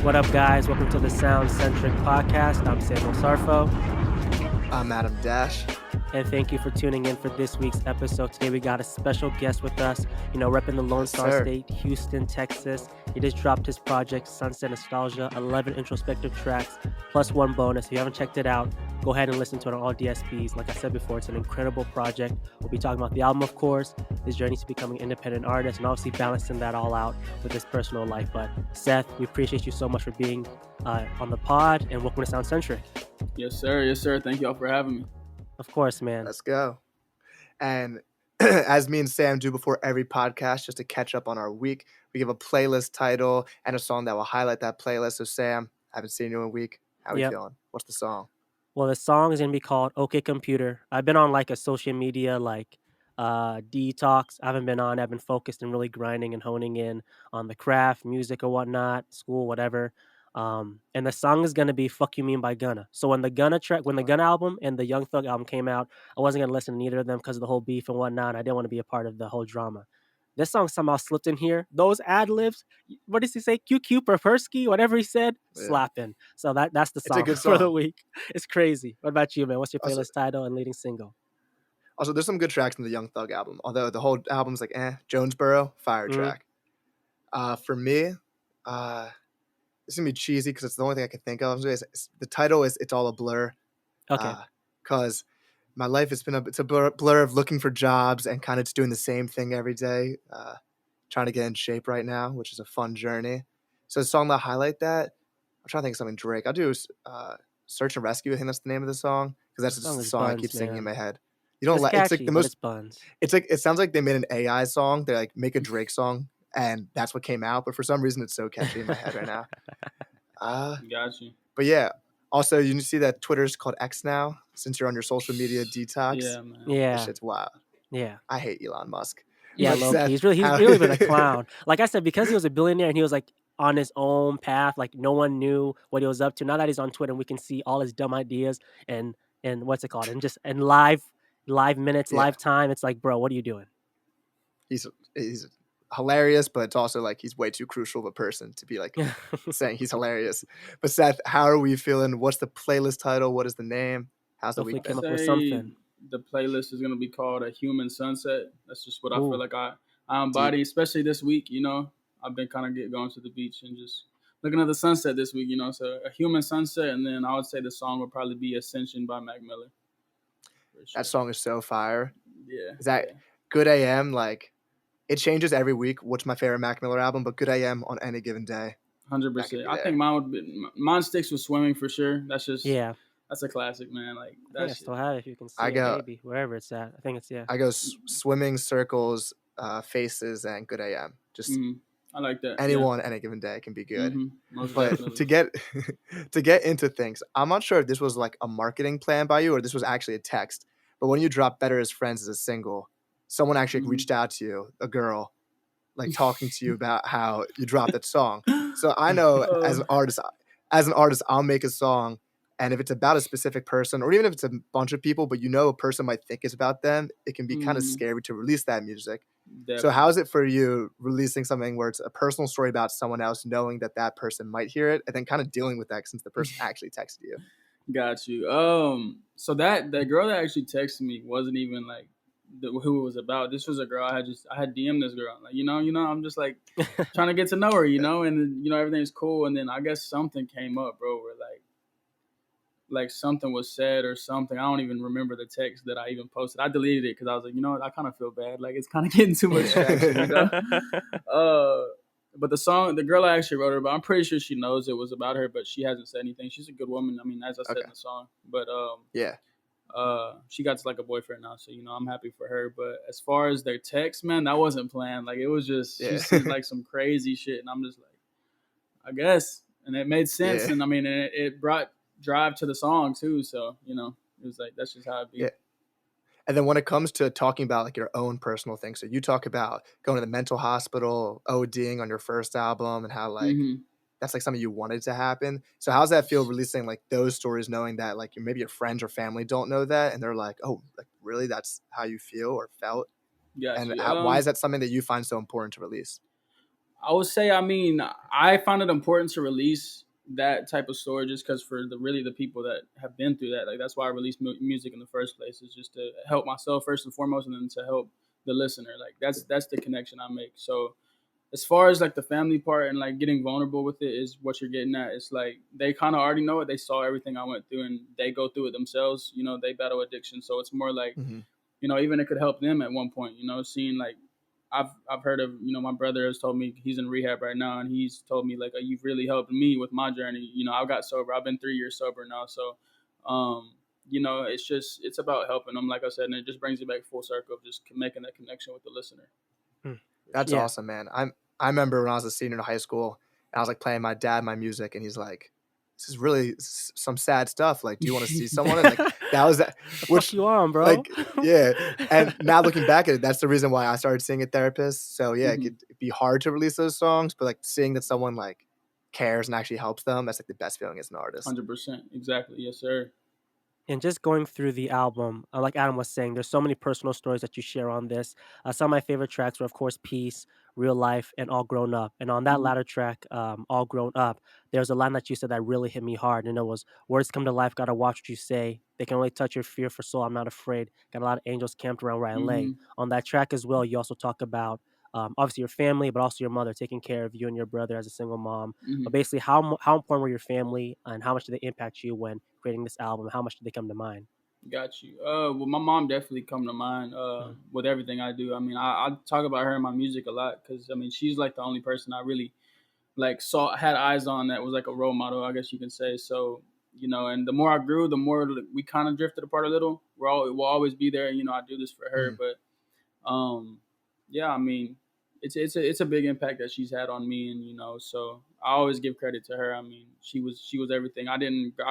What up, guys? Welcome to the SoundCentric podcast. I'm Samuel Sarfo, I'm Adam Dash. and thank you for tuning in for this week's episode. Today, we got a special guest with us, repping the Lone Yes, Star sir. State, Houston, Texas. He just dropped his project, Sunset Nostalgia, 11 introspective tracks, plus one bonus. If you haven't checked it out, go ahead and listen to it on all DSPs. Like I said before, it's an incredible project. We'll be talking about the album, of course, his journey to becoming an independent artist, and obviously balancing that all out with his personal life. But Seth, we appreciate you so much for being on the pod, and welcome to SoundCentric. Yes, sir. Yes, sir. Thank y'all for having me. Of course, man. Let's go. And as me and Sam do before every podcast, just to catch up on our week, we give a playlist title and a song that will highlight that playlist. So, Sam, I haven't seen you in a week. How are you feeling? What's the song? Well, the song is going to be called OK Computer. I've been on like a social media detox. I haven't been on. I've been focused and really grinding and honing in on the craft, music or whatnot, school, whatever. And the song is going to be Fuck You Mean by Gunna. So when the Gunna album and the Young Thug album came out, I wasn't going to listen to neither of them because of the whole beef and whatnot. I didn't want to be a part of the whole drama. This song somehow slipped in here. Those ad libs, what does he say? QQ Perpersky, whatever he said, slapping. So that's the song, for the week. It's crazy. What about you, man? What's your playlist title and leading single? Also, there's some good tracks in the Young Thug album, although the whole album's like, Jonesboro, fire track. For me, this is going to be cheesy because it's the only thing I can think of. The title is It's All a Blur. Okay. Because my life has been it's a blur of looking for jobs and kind of just doing the same thing every day, trying to get in shape right now, which is a fun journey. So a song that highlight that, I'm trying to think of something Drake. I'll do Search and Rescue. I think that's the name of the song because that's just the song I keep singing in my head. You don't it's like the most. It's Buns. It's like it sounds like they made an AI song. They like make a Drake song, and that's what came out. But for some reason, it's so catchy in my head right now. Got you. But yeah. Also, you see that Twitter's called X now, since you're on your social media detox. Yeah, man. Yeah. That shit's wild. Yeah. I hate Elon Musk. Yeah, low-key. He's really been a clown. Like I said, because he was a billionaire and he was like on his own path, like no one knew what he was up to. Now that he's on Twitter, we can see all his dumb ideas and what's it called? And live minutes, live time. It's like, bro, what are you doing? He's hilarious, but it's also like he's way too crucial of a person to be like saying he's hilarious. But Seth, how are we feeling? What's the playlist title? What is the name? How's the week been? Came up with something. The playlist is gonna be called A Human Sunset. That's just what I feel like I embody, especially this week. I've been kind of going to the beach and just looking at the sunset this week. So A Human Sunset, and then I would say the song would probably be Ascension by Mac Miller. Sure. That song is so fire. Yeah. Is that Good AM? Like, it changes every week. What's my favorite Mac Miller album? But Good AM on any given day. 100%. I think mine sticks with Swimming for sure. That's just that's a classic, man. Like that. I still have it if you can see it, maybe wherever it's at. I think it's I go Swimming, Circles, Faces, and Good AM. Just I like that. Anyone any given day can be good. But definitely. to get into things, I'm not sure if this was like a marketing plan by you or this was actually a text. But when you dropped Better as Friends as a single, someone actually reached out to you, a girl, like talking to you about how you dropped that song. So I know as an artist, I'll make a song, and if it's about a specific person, or even if it's a bunch of people, but a person might think it's about them, it can be kind of scary to release that music. Definitely. So how is it for you releasing something where it's a personal story about someone else, knowing that person might hear it, and then kind of dealing with that since the person actually texted you? Got you. So that girl that actually texted me wasn't even like who it was about. This was a girl I had DM'd this girl. Like, I'm just like trying to get to know her, and everything's cool. And then I guess something came up, bro, where like something was said or something. I don't even remember the text that I even posted. I deleted it because I was like, what? I kind of feel bad. Like it's kind of getting too much traction, But the girl I actually wrote her about, I'm pretty sure she knows it was about her, but she hasn't said anything. She's a good woman. I mean, as I said in the song, but she got like a boyfriend now, so I'm happy for her. But as far as their text, man, that wasn't planned. Like it was just she said like some crazy shit, and I'm just like, I guess, and it made sense, and I mean, it brought drive to the song too. So it was like that's just how it be. Yeah. And then when it comes to talking about like your own personal things, so you talk about going to the mental hospital, ODing on your first album, and how like that's like something you wanted to happen. So how's that feel releasing like those stories, knowing that like maybe your friends or family don't know that, and they're like, oh, like really, that's how you feel or felt? Yeah. And why is that something that you find so important to release? I would say, I mean, I find it important to release that type of story just because for the people that have been through that, like that's why I released music in the first place, is just to help myself first and foremost, and then to help the listener. Like that's the connection I make. So as far as like the family part and like getting vulnerable with it is what you're getting at. It's like they kind of already know it. They saw everything I went through and they go through it themselves. You know, they battle addiction. So it's more like, Mm-hmm. you know, even it could help them at one point, you know, seeing like I've heard of, you know, my brother has told me he's in rehab right now, and he's told me like, oh, you've really helped me with my journey. You know, I got sober. I've been 3 years sober now. So, you know, it's about helping them, like I said, and it just brings it back full circle of just making that connection with the listener. That's Yeah. awesome, man. I remember when I was a senior in high school, and I was like playing my dad my music, and he's like, "This is really some sad stuff. Like, do you want to see someone?" And like that was that, The fuck which you on, bro? like yeah. And now looking back at it, that's the reason why I started seeing a therapist. So yeah, it Hmm. could be hard to release those songs, but like seeing that someone like cares and actually helps them, that's like the best feeling as an artist. 100%. Exactly. Yes, sir. And just going through the album, like Adam was saying, there's so many personal stories that you share on this. Some of my favorite tracks were, of course, Peace, Real Life, and All Grown Up. And on that Hmm. latter track, All Grown Up, there's a line that you said that really hit me hard. And it was, words come to life, gotta watch what you say. They can only touch your fear for soul. I'm not afraid. Got a lot of angels camped around where I lay. Hmm. On that track as well, you also talk about obviously your family, but also your mother taking care of you and your brother as a single mom. But Hmm. basically, how important were your family and how much did they impact you when creating this album? How much did they come to mind? Got you. Well, my mom definitely come to mind Mhm. with everything I do. I mean, I talk about her in my music a lot because I mean, she's like the only person I really like had eyes on that was like a role model, I guess you can say. So, you know, and the more I grew, the more we kind of drifted apart a little. We'll always be there. You know, I do this for her, Mhm. but um, yeah, I mean, it's a big impact that she's had on me, and you know, so I always give credit to her. I mean, she was everything. I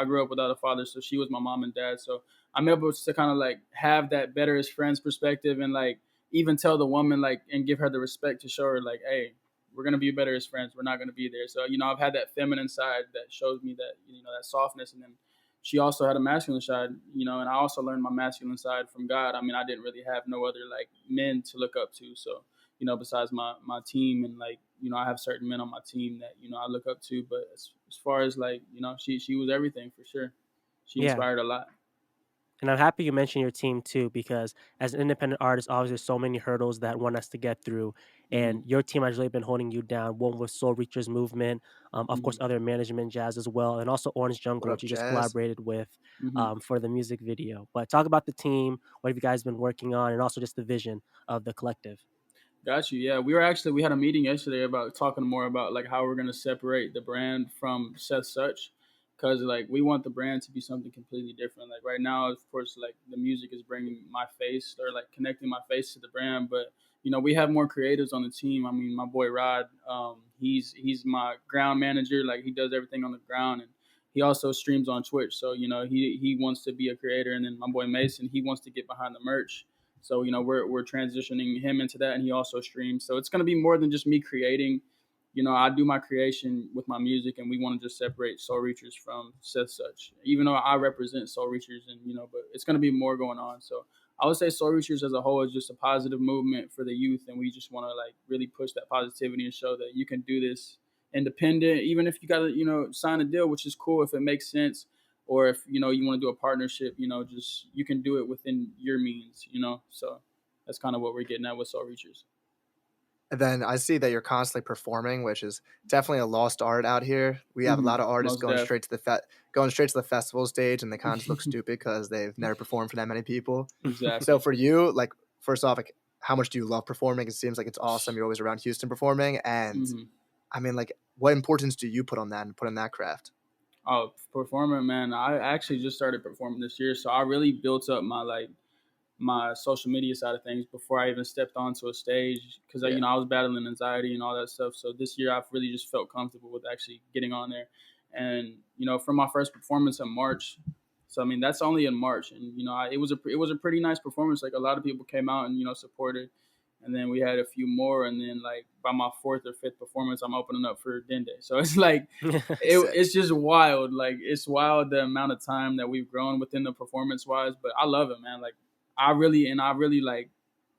grew up without a father, so she was my mom and dad. So I'm able to kind of like have that better as friends perspective, and like even tell the woman like and give her the respect to show her like, hey, we're gonna be better as friends. We're not gonna be there. So you know, I've had that feminine side that shows me that, you know, that softness, and then she also had a masculine side, you know, and I also learned my masculine side from God. I mean, I didn't really have no other like men to look up to. So, you know, besides my team, and like, you know, I have certain men on my team that, you know, I look up to. But as far as like, you know, she was everything for sure. She Yeah. inspired a lot. And I'm happy you mentioned your team too, because as an independent artist, obviously there's so many hurdles that one has to get through. Mm-hmm. And your team has really been holding you down. One with Soul Reachers Movement, of Mm-hmm. course, other management jazz as well, and also Orange What Jungle, which up, you just Jazz? collaborated with Mm-hmm. for the music video. But talk about the team. What have you guys been working on, and also just the vision of the collective? Got you. Yeah, we had a meeting yesterday about talking more about like how we're gonna separate the brand from Seth Sutch, because like we want the brand to be something completely different. Like right now, of course, like the music is bringing my face or like connecting my face to the brand, but you know we have more creatives on the team. I mean, my boy Rod, he's my ground manager. Like he does everything on the ground, and he also streams on Twitch. So you know he wants to be a creator, and then my boy Mason, he wants to get behind the merch. So you know we're transitioning him into that, and he also streams. So it's going to be more than just me creating. You know, I do my creation with my music, and we want to just separate Soul Reachers from Seth Such. Even though I represent Soul Reachers, and you know, but it's going to be more going on. So I would say Soul Reachers as a whole is just a positive movement for the youth, and we just want to like really push that positivity and show that you can do this independent, even if you got to, you know, sign a deal, which is cool if it makes sense, or if you know you want to do a partnership, you know, just you can do it within your means, you know. So that's kind of what we're getting at with Soul Reachers. And then I see that you're constantly performing, which is definitely a lost art out here. We have a Mm-hmm. lot of artists Most def. going straight to the festival stage, and they kind of just look stupid because they've never performed for that many people. So Exactly. for you, like first off, like how much do you love performing? It seems like it's awesome. You're always around Houston performing, and Mm-hmm. I mean, like, what importance do you put on that and put in that craft? Oh, performing, man. I actually just started performing this year, so I really built up my like my social media side of things before I even stepped onto a stage because you Yeah, know I was battling anxiety and all that stuff. So this year I've really just felt comfortable with actually getting on there, and you know from my first performance in March. So I mean that's only in March, and you know it was a pretty nice performance. Like a lot of people came out and you know supported, and then we had a few more, and then like by my fourth or fifth performance I'm opening up for Dende. So it's like sick. it's just wild. Like it's wild the amount of time that we've grown within the performance wise. But I love it, man. Like I really like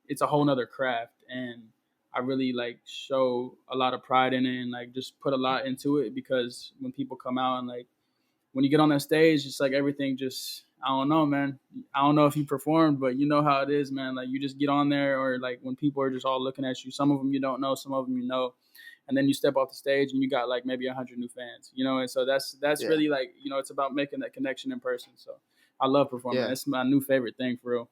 it's a whole nother craft, and I really like show a lot of pride in it and like just put a lot into it, because when people come out and like when you get on that stage, it's like everything just, I don't know, man. I don't know if you performed, but you know how it is, man. Like you just get on there, or like when people are just all looking at you, some of them you don't know, some of them you know, and then you step off the stage and you got like maybe 100 new fans, you know. And so that's really like, you know, it's about making that connection in person. So I love performing. It's my new favorite thing for real.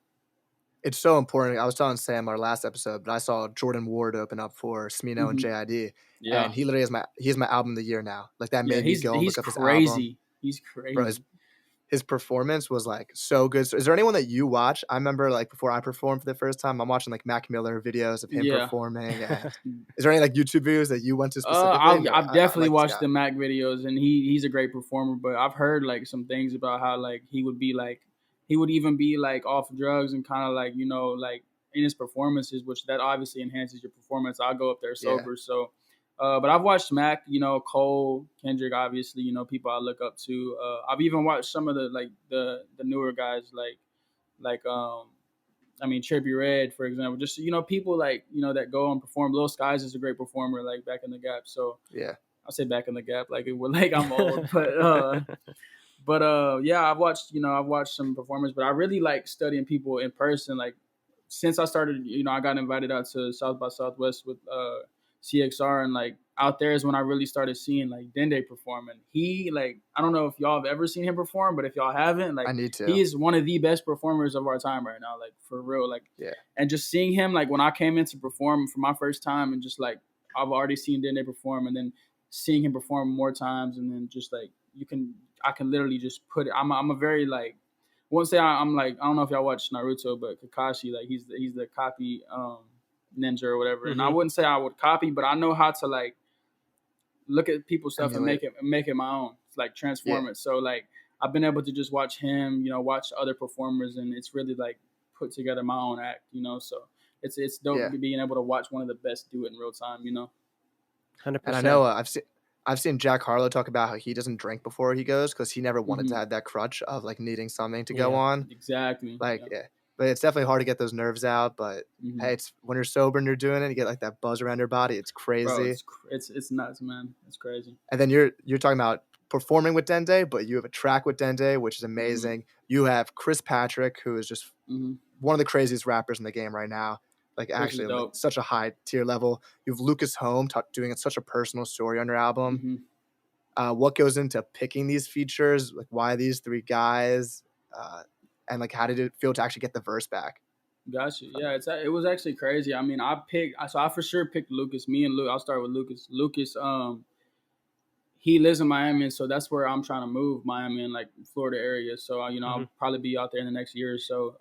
It's so important. I was telling Sam our last episode, but I saw Jordan Ward open up for Smino and JID, and he literally is my album of the year now. Like that made me go and look up his album. He's crazy. Bro, his performance was like so good. So is there anyone that you watch? I remember like before I performed for the first time, I'm watching like Mac Miller videos of him performing. And is there any like YouTube videos that you went to specifically? I've definitely watched the Mac videos, and he's a great performer. But I've heard like some things about how like he would even be like off drugs and kind of like, you know, like in his performances, which that obviously enhances your performance. I'll go up there sober. So, but I've watched Mac, you know, Cole, Kendrick, obviously, you know, people I look up to. I've even watched some of the like the newer guys I mean, Trippie Redd, for example, just, you know, people like, you know, that go and perform. Lil Skies is a great performer, like back in the Gap. So I'll say back in the Gap, like it was like I'm old, but yeah, I've watched some performers, but I really like studying people in person. Like since I started, you know, I got invited out to South by Southwest with CXR, and like out there is when I really started seeing like Dende performing. He like, I don't know if y'all have ever seen him perform, but if y'all haven't, like, I need to. He is one of the best performers of our time right now, like for real. Like, and just seeing him, like when I came in to perform for my first time, and just like I've already seen Dende perform, and then seeing him perform more times, and then just like I can literally just put it. I'm a very like, I won't say I'm like, I don't know if y'all watch Naruto, but Kakashi, like he's the copy ninja or whatever. And I wouldn't say I would copy, but I know how to like look at people's stuff and make it my own. It's like transform it. So like I've been able to just watch him, you know, watch other performers, and it's really like put together my own act, you know. So it's dope being able to watch one of the best do it in real time, you know. 100%. And I know I've seen Jack Harlow talk about how he doesn't drink before he goes because he never wanted to have that crutch of like needing something to go on. Exactly. Like but it's definitely hard to get those nerves out. But hey, it's when you're sober and you're doing it, you get like that buzz around your body. It's crazy. Bro, it's nuts, man. It's crazy. And then you're talking about performing with Dende, but you have a track with Dende, which is amazing. You have Chris Patrick, who is just one of the craziest rappers in the game right now. Like actually like, such a high tier level. You have Lucas Home doing such a personal story on your album. What goes into picking these features? Like why these three guys? And like how did it feel to actually get the verse back? Gotcha. Yeah, it was actually crazy. I mean, I for sure picked Lucas. Me and Luke. I'll start with Lucas. Lucas, he lives in Miami, and so that's where I'm trying to move, Miami and like Florida area. So you know, I'll probably be out there in the next year or so,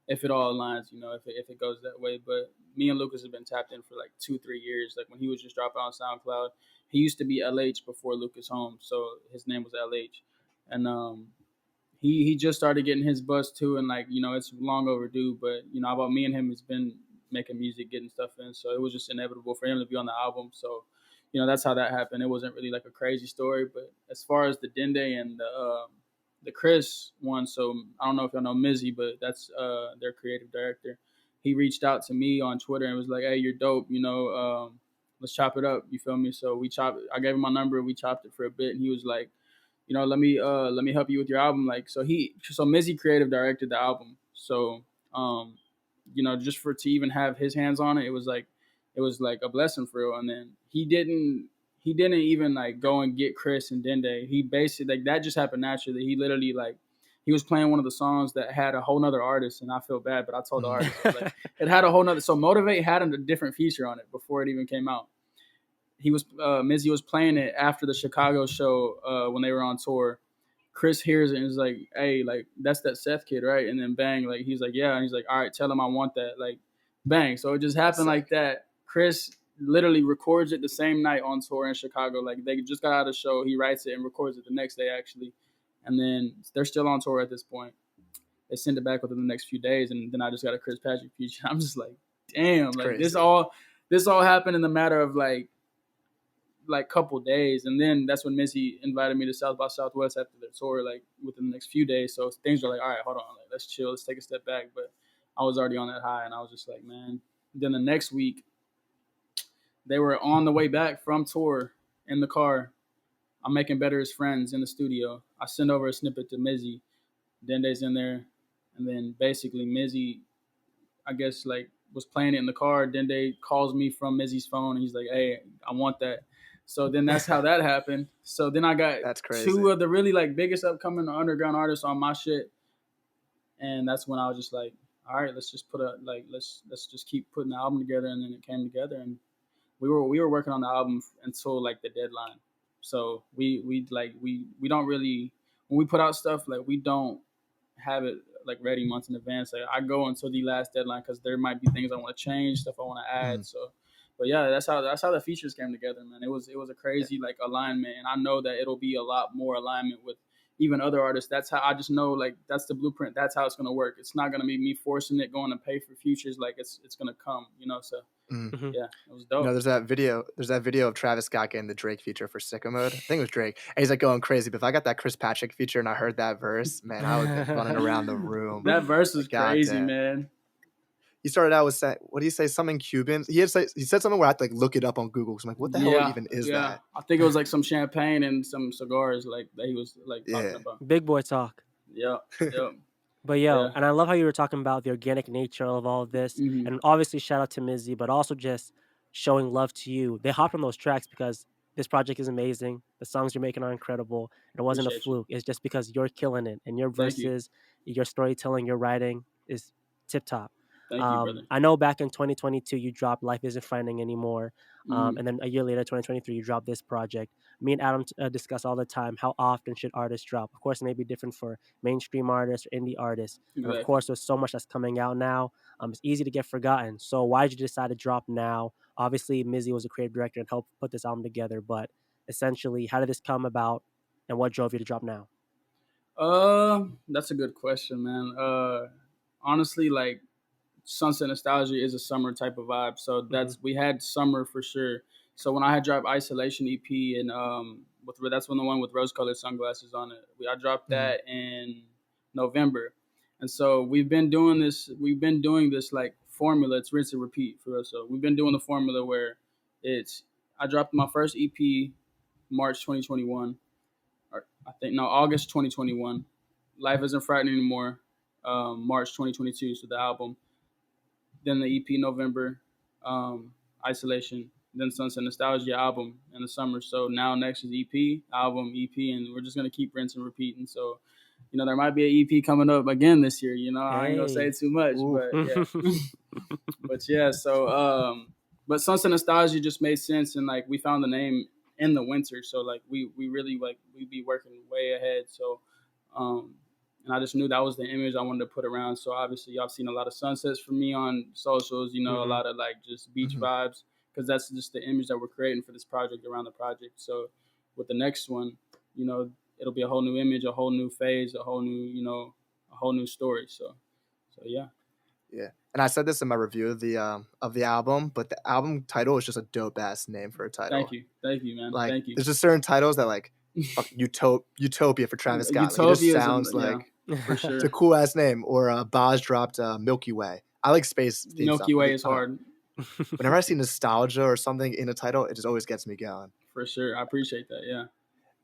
if it all aligns. You know, if it goes that way. But me and Lucas have been tapped in for like 2-3 years. Like when he was just dropping on SoundCloud, he used to be LH before Lucas Home, so his name was LH, and he just started getting his buzz too, and like, you know, it's long overdue. But you know, about me and him has been making music, getting stuff in, so it was just inevitable for him to be on the album. So you know, that's how that happened. It wasn't really like a crazy story. But as far as the Dende and the Chris one, so I don't know if y'all know Mizzy, but that's their creative director. He reached out to me on Twitter and was like, "Hey, you're dope. You know, let's chop it up." You feel me? So we chopped. I gave him my number. We chopped it for a bit, and he was like, you know, let me help you with your album. Like, so Mizzy creative directed the album. So, you know, just to even have his hands on it, it was like a blessing for real. And then he didn't even like go and get Chris and Dende. He basically, like, that just happened naturally. He literally like, he was playing one of the songs that had a whole nother artist, and I feel bad, but I told the artist, like, it had a whole nother. So Motivate had a different feature on it before it even came out. He was Mizzy was playing it after the Chicago show when they were on tour. Chris hears it and is like, "Hey, like that's that Seth kid, right?" And then bang, like he's like, "Yeah," and he's like, "All right, tell him I want that." Like, bang. So it just happened like that. Chris literally records it the same night on tour in Chicago. Like they just got out of the show. He writes it and records it the next day actually, and then they're still on tour at this point. They send it back within the next few days, and then I just got a Chris Patrick feature. I'm just like, damn, like crazy. This all happened in the matter of like couple days. And then that's when Mizzy invited me to South by Southwest after their tour, like within the next few days. So things were like, all right, hold on, like, let's chill, let's take a step back. But I was already on that high, and I was just like, man. Then the next week, They were on the way back from tour in the car. I'm making Better as Friends in the studio. I send over a snippet to Mizzy. Dende's in there. And then basically Mizzy, I guess, like, was playing it in the car. Dende calls me from Mizzy's phone. And he's like, hey, I want that. So then that's how that happened. So then I got two of the really like biggest upcoming underground artists on my shit. And that's when I was just like, all right, let's just let's just keep putting the album together. And then it came together, and we were working on the album until like the deadline. So we don't really, when we put out stuff, like, we don't have it like ready months in advance. Like, I go until the last deadline because there might be things I want to change, stuff I want to add. So, but yeah, that's how the features came together, man. It was a crazy like alignment, and I know that it'll be a lot more alignment with even other artists. That's how I just know, like, that's the blueprint. That's how it's gonna work. It's not gonna be me forcing it, going to pay for features. Like, it's gonna come, So yeah, it was dope. There's that video of Travis Scott getting the Drake feature for Sicko Mode. I think it was Drake, and he's like going crazy. But if I got that Chris Patrick feature and I heard that verse, man, I would be running around the room. That verse was crazy, man. He started out with what do you say? Something Cuban. He said something where I had to like look it up on Google. So I'm like, what the hell even is that? I think it was like some champagne and some cigars, like, that he was like talking about. Big boy talk. Yeah. But and I love how you were talking about the organic nature of all of this, and obviously shout out to Mizzy, but also just showing love to you. They hopped on those tracks because this project is amazing. The songs you're making are incredible. It wasn't a fluke. It's just because you're killing it, and your verses, your storytelling, your writing is tip top. Thank you, brother. I know back in 2022 you dropped Life Isn't Frightening Anymore, and then a year later, 2023, you dropped this project. Me and Adam discuss all the time how often should artists drop. Of course, it may be different for mainstream artists or indie artists, and of course, there's so much that's coming out now. It's easy to get forgotten. So why did you decide to drop now? Obviously, Mizzy was a creative director and helped put this album together, but essentially, how did this come about, and what drove you to drop now? That's a good question, man. Honestly, like, Sunset Nostalgia is a summer type of vibe. So we had summer for sure. So when I had dropped Isolation EP, and that's when the one with rose-colored sunglasses on it. I dropped that in November, and so we've been doing this like formula. It's rinse and repeat for us. So we've been doing the formula where I dropped my first EP March 2021, or August 2021. Life Isn't Frightening Anymore, March 2022. So the album. Then the EP November, Isolation, then Sunset Nostalgia album in the summer. So now next is EP, album, EP, and we're just gonna keep rinse and repeating. So, there might be an EP coming up again this year. I ain't gonna say too much, but yeah. But Sunset Nostalgia just made sense, and like we found the name in the winter, so like we really like we'd be working way ahead. So, and I just knew that was the image I wanted to put around. So obviously y'all seen a lot of sunsets from me on socials, a lot of like just beach vibes, because that's just the image that we're creating for this project, around the project. So with the next one, it'll be a whole new image, a whole new phase, a whole new story. So yeah. Yeah. And I said this in my review of the album, but the album title is just a dope ass name for a title. Thank you, man. Like, thank you. There's just certain titles that like Utopia for Travis Scott. Like, it just sounds like for sure. It's a cool ass name. Or Boz dropped Milky Way. I like space. Milky Way is hard. Whenever I see nostalgia or something in a title, it just always gets me going. For sure, I appreciate that. Yeah.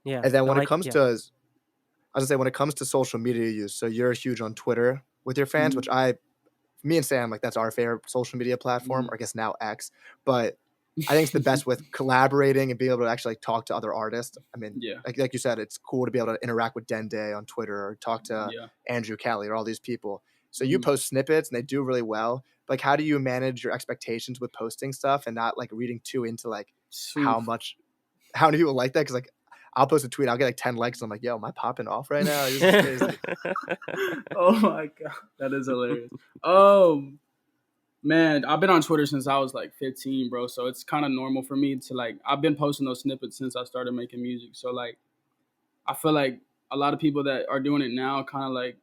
Yeah. And then when it comes to, I was gonna say, when it comes to social media use, so you're huge on Twitter with your fans, which me and Sam, like, that's our favorite social media platform, or I guess now X. But I think it's the best with collaborating and being able to actually like talk to other artists. I mean, like you said, it's cool to be able to interact with Dende on Twitter or talk to Andrew Kelly or all these people. So you post snippets and they do really well. Like, how do you manage your expectations with posting stuff and not like reading too into like how many people like that? Because like I'll post a tweet, I'll get like 10 likes. And I'm like, yo, am I popping off right now? This is crazy. Oh my God. That is hilarious. Oh, man, I've been on Twitter since I was like 15, bro. So it's kind of normal for me to like, I've been posting those snippets since I started making music. So like, I feel like a lot of people that are doing it now kind of like,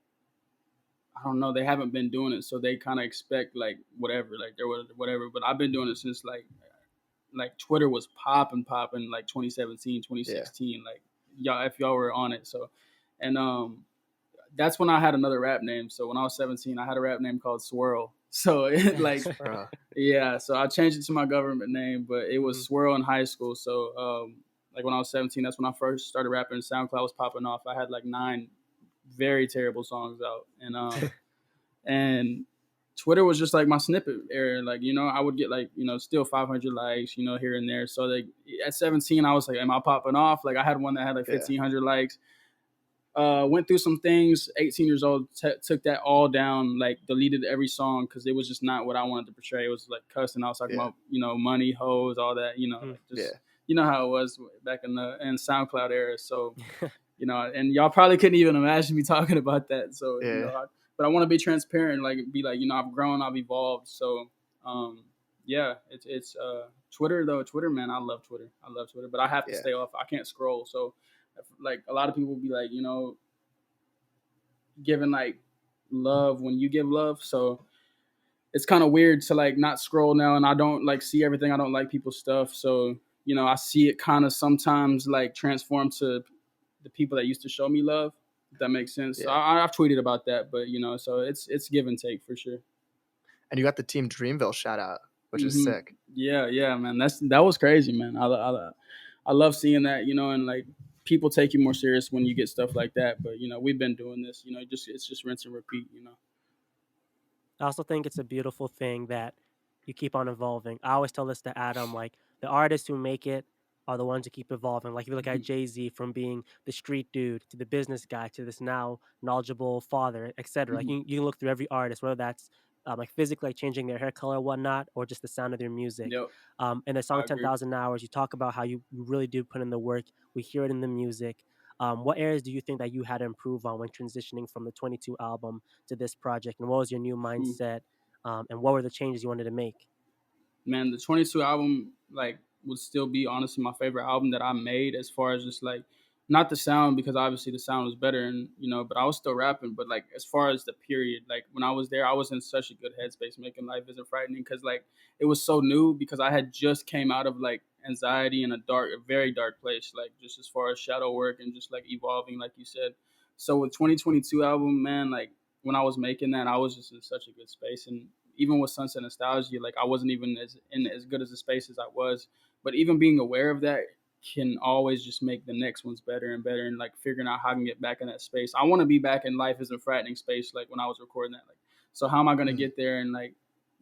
I don't know, they haven't been doing it. So they kind of expect like whatever, like they're whatever. But I've been doing it since like Twitter was popping like 2017, 2016. Like, if y'all were on it. So, and that's when I had another rap name. So when I was 17, I had a rap name called Swirl. So it like, yeah. So I changed it to my government name, but it was Swirl in high school. So like when I was 17, that's when I first started rapping. SoundCloud was popping off. I had like 9 very terrible songs out, and Twitter was just like my snippet area. Like, you know, I would get like, you know, still 500 likes, you know, here and there. So like at 17, I was like, am I popping off? Like I had one that had like 1,500 likes. Went through some things. 18 years old, took that all down. Like deleted every song because it was just not what I wanted to portray. It was like cussing. I was talking about, you know, money, hoes, all that. You know, like just you know how it was back in the SoundCloud era. So you know, and y'all probably couldn't even imagine me talking about that. So you know, but I want to be transparent. Like be like, you know, I've grown, I've evolved. So yeah, it's Twitter though. Twitter, man, I love Twitter. But I have to stay off. I can't scroll. So like a lot of people be like, you know, giving like love when you give love. So it's kind of weird to like not scroll now, and I don't like see everything. I don't like people's stuff. So, you know, I see it kind of sometimes like transform to the people that used to show me love, if that makes sense. So I've tweeted about that, but you know, so it's give and take for sure. And you got the Team Dreamville shout out, which is sick. Yeah, man. That was crazy, man. I love seeing that, you know, and like people take you more serious when you get stuff like that. But you know, we've been doing this, you know, it's just rinse and repeat, you know. I also think it's a beautiful thing that you keep on evolving. I always tell this to Adam, like the artists who make it are the ones who keep evolving. Like if you look at Jay-Z, from being the street dude to the business guy to this now knowledgeable father, etc. Like you can look through every artist, whether that's like physically like changing their hair color or whatnot, or just the sound of their music. Yep. In the song 10,000 Hours, you talk about how you really do put in the work. We hear it in the music. What areas do you think that you had to improve on when transitioning from the 22 album to this project? And what was your new mindset? And what were the changes you wanted to make? Man, the 22 album like would still be honestly my favorite album that I made, as far as just like not the sound, because obviously the sound was better, and you know, but I was still rapping. But like as far as the period, like when I was there, I was in such a good headspace making Life Isn't Frightening, because like it was so new, because I had just came out of like anxiety in a very dark place, like just as far as shadow work and just like evolving, like you said. So with 2022 album, man, like when I was making that, I was just in such a good space. And even with Sunset Nostalgia, like I wasn't even as good as a space as I was. But even being aware of that can always just make the next ones better and better, and like figuring out how I can get back in that space. I want to be back in Life Isn't Frightening space, like when I was recording that. Like, so how am I gonna get there? And like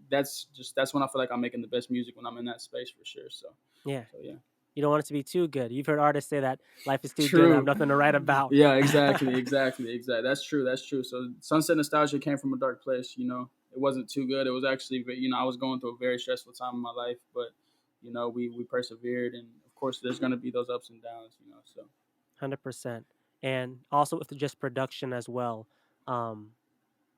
that's when I feel like I'm making the best music, when I'm in that space for sure. So yeah. Yeah. You don't want it to be too good. You've heard artists say that life is too True. good, I have nothing to write about. Yeah, exactly. That's true. So Sunset Nostalgia came from a dark place, you know. It wasn't too good. It was actually, you know, I was going through a very stressful time in my life, but you know, we persevered, and of course there's going to be those ups and downs, you know. So 100%. And also with just production as well.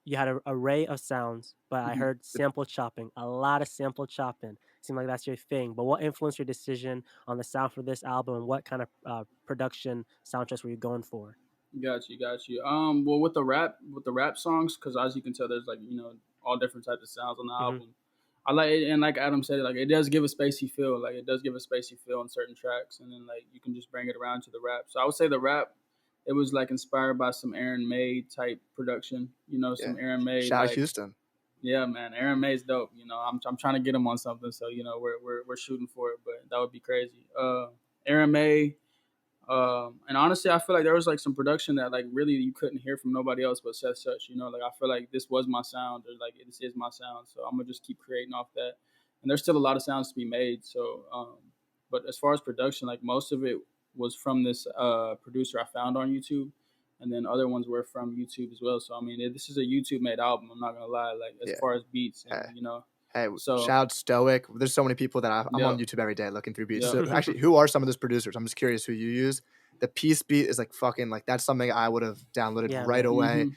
You had an array of sounds, but I heard sample chopping, a lot of sample chopping. Seemed like that's your thing. But what influenced your decision on the sound for this album, and what kind of production soundtracks were you going for? Got you. Well, with the rap songs, because as you can tell, there's like, you know, all different types of sounds on the album. I like it, and like Adam said, like it does give a spacey feel. Like it does give a spacey feel on certain tracks, and then like you can just bring it around to the rap. So I would say the rap, it was like inspired by some Aaron May type production. You know, some Aaron May. Shout out like, Houston. Yeah, man, Aaron May's dope. You know, I'm trying to get him on something, so you know we're shooting for it, but that would be crazy. Aaron May. And honestly, I feel like there was like some production that like really you couldn't hear from nobody else but Seth Sutch. You know, like I feel like this was my sound, or like this is my sound. So I'm gonna just keep creating off that. And there's still a lot of sounds to be made. So, but as far as production, like most of it was from this producer I found on YouTube, and then other ones were from YouTube as well. So I mean, this is a YouTube made album. I'm not gonna lie. Like as far as beats, and, you know. Hey, so, shout out Stoic. There's so many people that I'm on YouTube every day looking through beats. So actually, who are some of those producers? I'm just curious who you use. The Peace beat is like fucking like that's something I would have downloaded right away.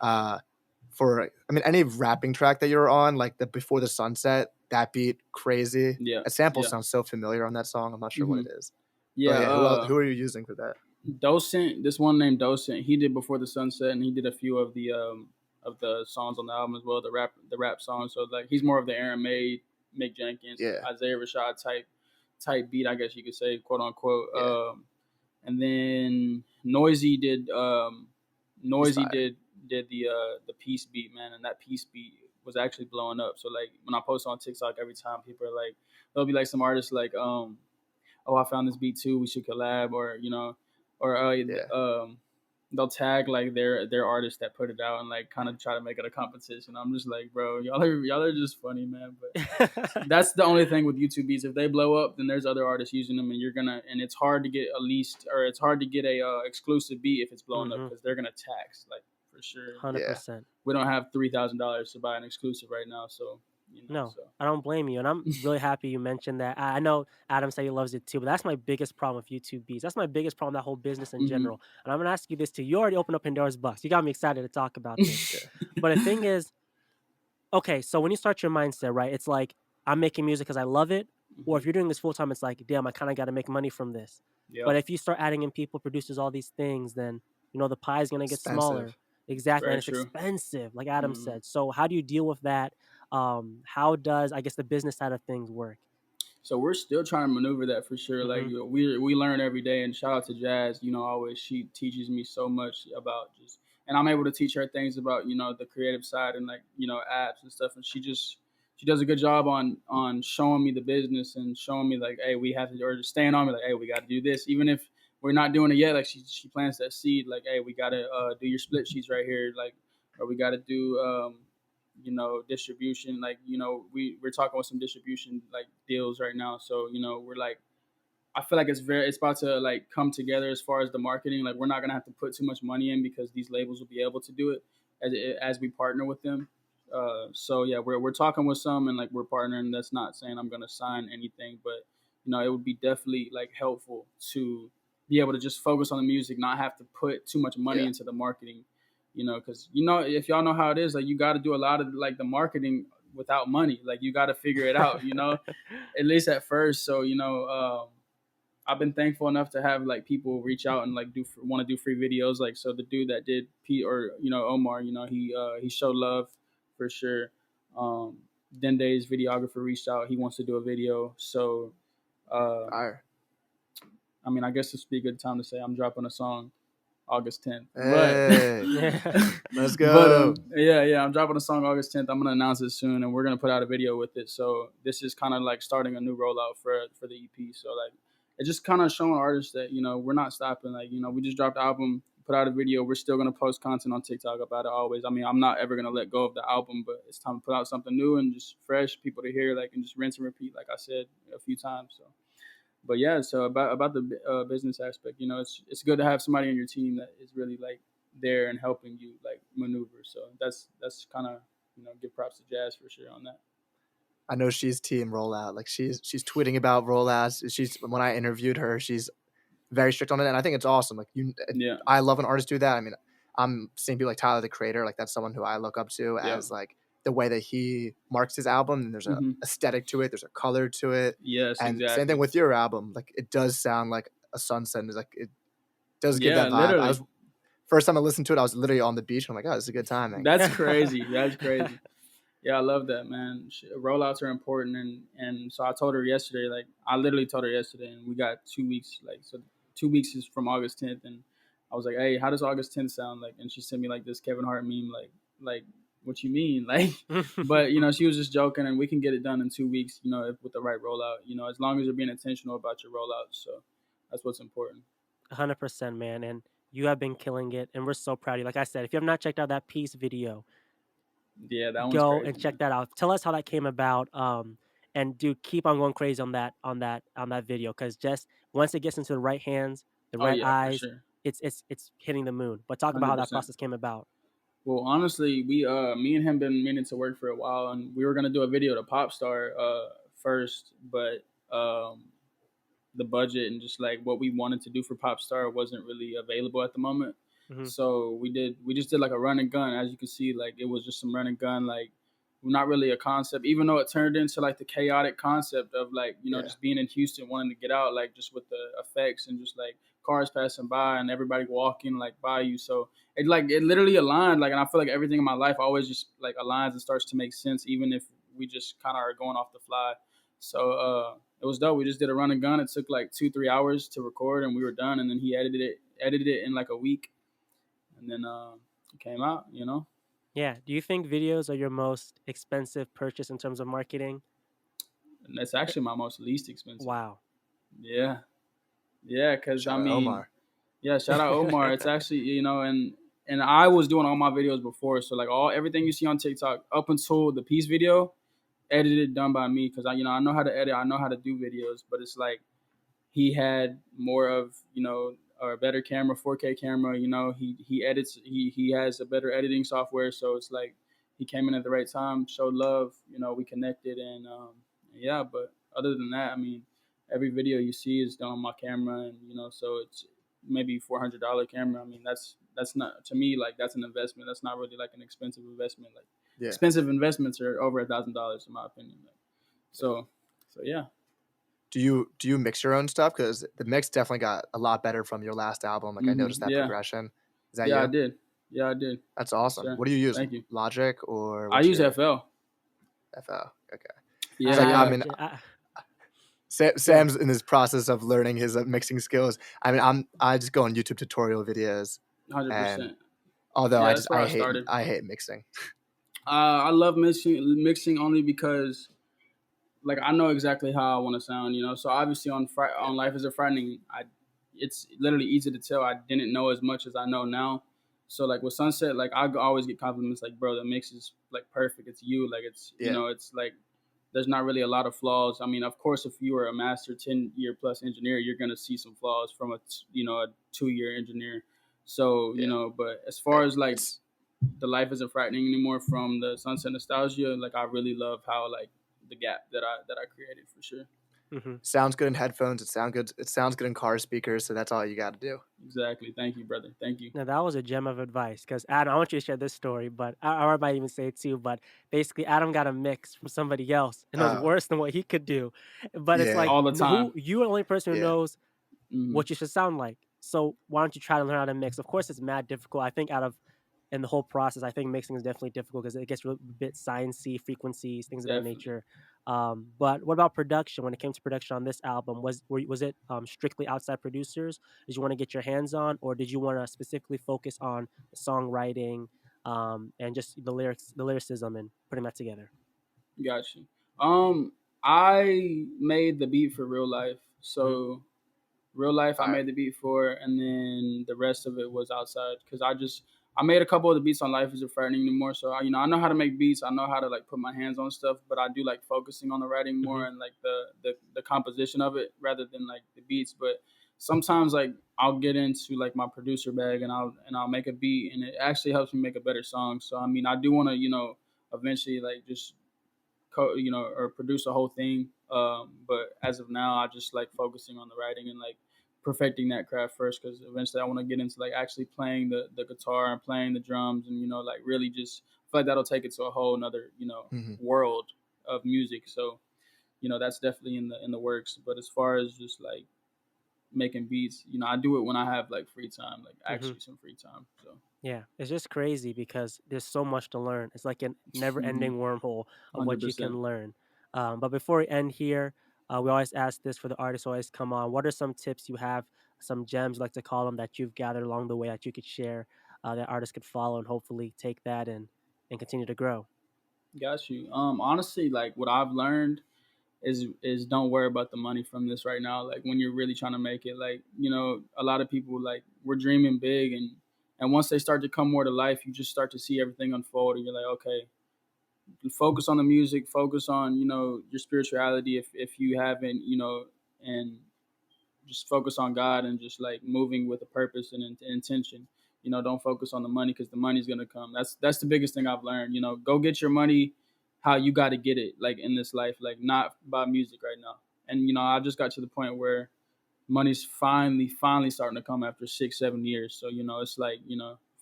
For I mean any rapping track that you're on, like the Before the Sunset, that beat crazy. A sample sounds so familiar on that song. I'm not sure what it is. Yeah, who are you using for that? Docent. This one named Docent. He did Before the Sunset, and he did a few of the songs on the album as well, the rap songs. So like he's more of the Aaron May, Mick Jenkins, Isaiah Rashad type beat, I guess you could say, quote unquote. And then Noisy did did the peace beat, man, and that peace beat was actually blowing up. So like when I post on TikTok, every time people are like, there'll be like some artists like oh, I found this beat too, we should collab, or or they'll tag like their artists that put it out and like kind of try to make it a competition. I'm just like, bro, y'all are just funny, man. But that's the only thing with YouTube beats. If they blow up, then there's other artists using them, and it's hard to get it's hard to get a exclusive beat if it's blowing up, because they're gonna tax, like, for sure. 100%. We don't have $3,000 to buy an exclusive right now, so. No, I don't blame you, and I'm really happy you mentioned that. I know Adam said he loves it too, but that's my biggest problem with YouTube beats. That's my biggest problem, that whole business in general. And I'm gonna ask you this too. You already opened up Pandora's box. You got me excited to talk about this. But the thing is, okay, so when you start your mindset, right, it's like, I'm making music because I love it. Or if you're doing this full time, it's like, damn, I kind of got to make money from this. Yep. But if you start adding in people, producers, all these things, then the pie is gonna get smaller. Exactly, Very and it's true. expensive, like Adam said. So how do you deal with that? How does, I guess, the business side of things work? So we're still trying to maneuver that for sure. Like we learn every day, and shout out to Jazz. Always she teaches me so much about just, and I'm able to teach her things about the creative side and like apps and stuff. And she does a good job on showing me the business and showing me like, hey, we have to, or just staying on me like, hey, we got to do this, even if we're not doing it yet. Like she plants that seed, like, hey, we got to do your split sheets right here, like, or we got to do distribution, like, we're talking with some distribution like deals right now. So, we're like, I feel like it's about to like come together as far as the marketing. Like, we're not gonna have to put too much money in, because these labels will be able to do it as we partner with them. So yeah, we're talking with some, and like we're partnering. That's not saying I'm gonna sign anything, but it would be definitely like helpful to be able to just focus on the music, not have to put too much money into the marketing. Because if y'all know how it is, like, you got to do a lot of like the marketing without money. Like, you got to figure it out, at least at first. So I've been thankful enough to have like people reach out and like want to do free videos. Like, so the dude that did Pete, or Omar, he showed love for sure. Dende's videographer reached out. He wants to do a video. So I mean, I guess this would be a good time to say I'm dropping a song August 10th. Hey, let's go. But I'm dropping a song August 10th. I'm gonna announce it soon, and we're gonna put out a video with it. So this is kind of like starting a new rollout for the EP. So like, it's just kind of showing artists that we're not stopping. Like, we just dropped the album, put out a video. We're still gonna post content on TikTok about it always. I mean, I'm not ever gonna let go of the album, but it's time to put out something new and just fresh, people to hear, like, and just rinse and repeat, like I said a few times. So. But yeah, so about the business aspect, it's good to have somebody on your team that is really like there and helping you like maneuver. So that's kind of give props to Jazz for sure on that. I know she's team rollout. Like, she's tweeting about rollouts. When I interviewed her, she's very strict on it, and I think it's awesome. Like, I love when artists do that. I mean, I'm seeing people like Tyler the Creator. Like, that's someone who I look up to as like the way that he marks his album, and there's an aesthetic to it, there's a color to it. Yes, and exactly. Same thing with your album. Like, it does sound like a sunset. It's like, it does give that vibe. Literally. First time I listened to it, I was literally on the beach. And I'm like, oh, this is a good time. That's crazy. That's crazy. Yeah, I love that, man. Rollouts are important, and so I told her yesterday. Like, I literally told her yesterday, and we got 2 weeks. Like, so 2 weeks is from August 10th, and I was like, hey, how does August 10th sound? Like, and she sent me like this Kevin Hart meme, like what you mean? Like, but she was just joking, and we can get it done in 2 weeks, with the right rollout, as long as you're being intentional about your rollouts. So that's what's important. 100%, man. And you have been killing it, and we're so proud of you. Like I said, if you have not checked out that Peace video, that one's go crazy, and check that out. Tell us how that came about. And dude, keep on going crazy on that video, because just once it gets into the right hands, the right eyes, for sure. it's hitting the moon. But talk about 100%. How that process came about. Well, honestly, me and him been meaning to work for a while, and we were gonna do a video to Popstar first, but the budget and just like what we wanted to do for Popstar wasn't really available at the moment. So we just did like a run and gun. As you can see, like, it was just some run and gun, like, not really a concept, even though it turned into like the chaotic concept of like, just being in Houston, wanting to get out, like, just with the effects and just like cars passing by and everybody walking like by you. So it literally aligned, like, and I feel like everything in my life always just like aligns and starts to make sense, even if we just kind of are going off the fly. So it was dope. We just did a run and gun. It took like 2-3 hours to record, and we were done. And then he edited it in like a week. And then it came out, you know. Yeah. Do you think videos are your most expensive purchase in terms of marketing? And that's Eh, actually my most least expensive. Wow. Yeah, yeah, because I Shout out mean, Omar. yeah, shout out Omar. It's actually, you know, and I was doing all my videos before, so like everything you see on TikTok up until the Peace video, edited done by me because I know how to edit, I know how to do videos, but it's like he had more of, you know, a better camera, 4K camera. You know, he edits. He has a better editing software. So it's like he came in at the right time, showed love. You know, we connected, and yeah. But other than that, I mean, every video you see is done on my camera, and you know, so it's maybe $400 camera. I mean, that's not, to me, like, that's an investment. That's not really like an expensive investment. Like, expensive investments are over $1,000 in my opinion. Like, so yeah. Do you mix your own stuff? Because the mix definitely got a lot better from your last album. Like I noticed that Yeah. progression. Is that Yeah, I you? did. Yeah, I did. That's Yes, awesome. sir. What do you use? Thank you. Logic or I what's use your FL. FL? Okay. It's Yeah, like I yeah. mean I, go ahead. Sam's in his process of learning his mixing skills. I mean I just go on YouTube tutorial videos, and 100%. although Yeah, that's where I started. I hate mixing. I love mixing only because, like, I know exactly how I want to sound, you know. So obviously on Life is a Frightening, it's literally easy to tell I didn't know as much as I know now. So like with Sunset, like I always get compliments like, bro, the mix is like perfect. It's you, like it's, you Yeah. know, it's like there's not really a lot of flaws. I mean, of course, if you are a master 10-year plus engineer, you're gonna see some flaws from a 2-year engineer. So you Yeah. know, but as far as like It's the Life Isn't Frightening Anymore from the Sunset Nostalgia, like I really love how like the gap that I created for sure. Mhm. sounds good in headphones. It sounds good in car speakers. So that's all you got to do. Exactly. Thank you, brother. Thank you. Now that was a gem of advice because Adam, I want you to share this story, but I might even say it too. But basically, Adam got a mix from somebody else, and it was Oh worse than what he could do. But it's yeah, like, All the who time. you're the only person who yeah, knows Hmm. what you should sound like. So why don't you try to learn how to mix? Of course, it's mad difficult. I think out of in the whole process, I think mixing is definitely difficult because it gets a bit sciencey, frequencies, things of that Definitely. nature. But what about production? When it came to production on this album, was it strictly outside producers? Did you want to get your hands on, or did you want to specifically focus on the songwriting and just the lyricism, and putting that together? Got you. I made the beat for Real Life. Hmm. So Real Life, I fire. made the beat for, and then the rest of it was outside because I made a couple of the beats on Life Isn't Frightening Anymore. So I know how to make beats. I know how to like put my hands on stuff, but I do like focusing on the writing Hmm. more and like the composition of it rather than like the beats. But sometimes like I'll get into like my producer bag and I'll make a beat and it actually helps me make a better song. So I mean I do want to eventually like just or produce a whole thing. But as of now, I just like focusing on the writing and like perfecting that craft first because eventually I want to get into like actually playing the guitar and playing the drums and like really just I feel like that'll take it to a whole another Hmm. world of music. So that's definitely in the works. But as far as just like making beats, I do it when I have like free time, like Hmm. actually some free time. So Yeah, it's just crazy because there's so much to learn. It's like a never-ending wormhole of what you 100%. can learn. But before we end here, we always ask this for the artists who always come on. What are some tips you have, some gems you like to call them that you've gathered along the way that you could share, that artists could follow and hopefully take that and continue to grow? Got you. Honestly, like what I've learned is don't worry about the money from this right now. Like when you're really trying to make it, like a lot of people like we're dreaming big, and once they start to come more to life, you just start to see everything unfold, and you're like, okay, focus on the music, focus on your spirituality if you haven't, and just focus on God and just like moving with a purpose and intention. Don't focus on the money because the money's gonna come. That's the biggest thing I've learned. Go get your money how you got to get it, like in this life, like not by music right now. And I just got to the point where money's finally starting to come after 6-7 years. So it's like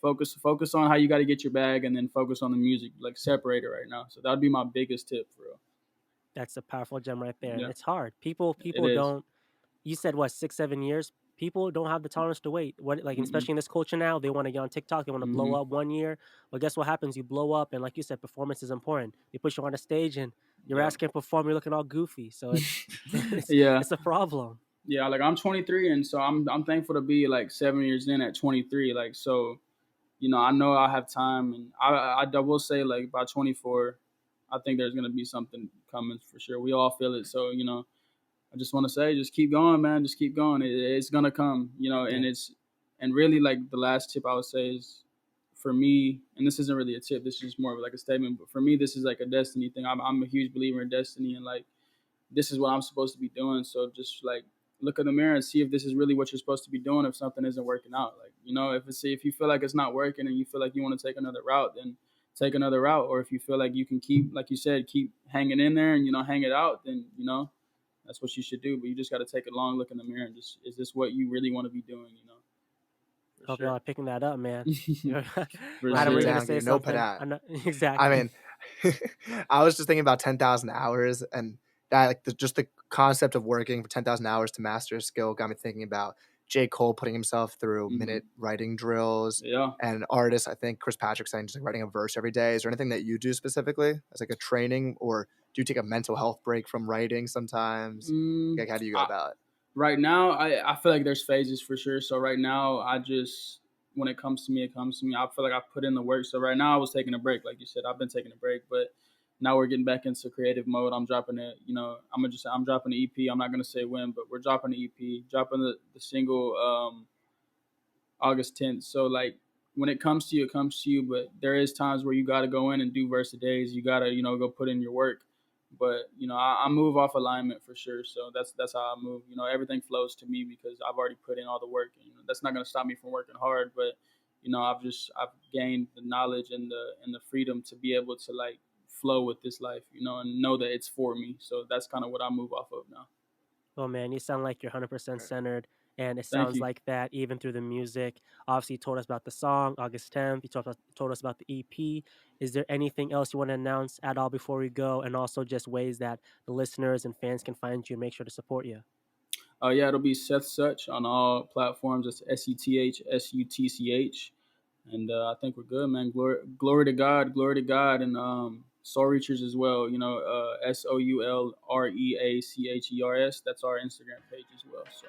focus on how you got to get your bag and then focus on the music, like separate it right now. So that'd be my biggest tip for real. That's a powerful gem right there, and Yeah, it's hard. People it people is. don't. You said what, 6 7 years? People don't have the tolerance to wait. What, like, Mm-mm. especially in this culture now, they want to get on TikTok. They want to blow Mm-hmm. up 1 year. Well, guess what happens? You blow up, and like you said, performance is important. They push you on a stage, and your Yeah. ass can't perform. You're looking all goofy. So it's it's Yeah. it's a problem. Yeah, like I'm 23, and so I'm thankful to be like 7 years in at 23. Like so, I know I have time, and I will say, like, by 24, I think there's gonna be something coming for sure. We all feel it, so I just want to say, just keep going, man. Just keep going. It's gonna come, and really, like, the last tip I would say is, for me, and this isn't really a tip. This is just more of like a statement. But for me, this is like a destiny thing. I'm a huge believer in destiny, and like, this is what I'm supposed to be doing. So just like, look in the mirror and see if this is really what you're supposed to be doing. If something isn't working out, like, if you feel like it's not working and you feel like you want to take another route, then take another route. Or if you feel like you can keep, like you said, keep hanging in there and hang it out, then that's what you should do. But you just got to take a long look in the mirror and just, is this what you really want to be doing? Hope y'all are picking that up, man. Adam, were you gonna say something? Exactly. I mean, I was just thinking about 10,000 hours, and that, like, just the concept of working for 10,000 hours to master a skill got me thinking about J. Cole putting himself through minute writing drills. Yeah. And artists, I think Chris Patrick saying just like writing a verse every day. Is there anything that you do specifically as like a training, or do you take a mental health break from writing sometimes? Like, how do you go about it? Right now, I feel like there's phases for sure. So right now, I just, when it comes to me, it comes to me. I feel like I put in the work. So right now I was taking a break. Like you said, I've been taking a break, but now we're getting back into creative mode. I'm dropping it, I'm dropping the EP. I'm not going to say when, but we're dropping the EP, dropping the single August 10th. So like, when it comes to you, it comes to you. But there is times where you got to go in and do verse a days. You got to, go put in your work. But, I move off alignment for sure. So that's how I move. Everything flows to me because I've already put in all the work. And, that's not going to stop me from working hard. But, I've gained the knowledge and the freedom to be able to, like, flow with this life, and know that it's for me. So that's kind of what I move off of now. Well, man, you sound like you're 100% centered. And it sounds like that even through the music. Obviously, you told us about the song, August 10th. You told us about the EP. Is there anything else you want to announce at all before we go? And also just ways that the listeners and fans can find you and make sure to support you. Yeah, it'll be Seth Sutch on all platforms. It's SETHSUTCH. And I think we're good, man. Glory to God. And Soul Reachers as well. SOULREACHERS. That's our Instagram page as well. So.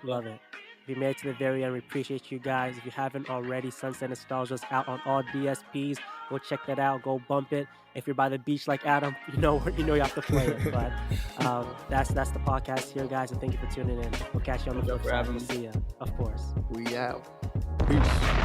Love it. If you made it to the very end, we appreciate you guys. If you haven't already, Sunset Nostalgia's out on all DSPs. Go check that out. Go bump it. If you're by the beach like Adam, you know you have to play it. But that's the podcast here, guys. And thank you for tuning in. We'll catch you on the flip side. We'll see you, of course. We out. Peace.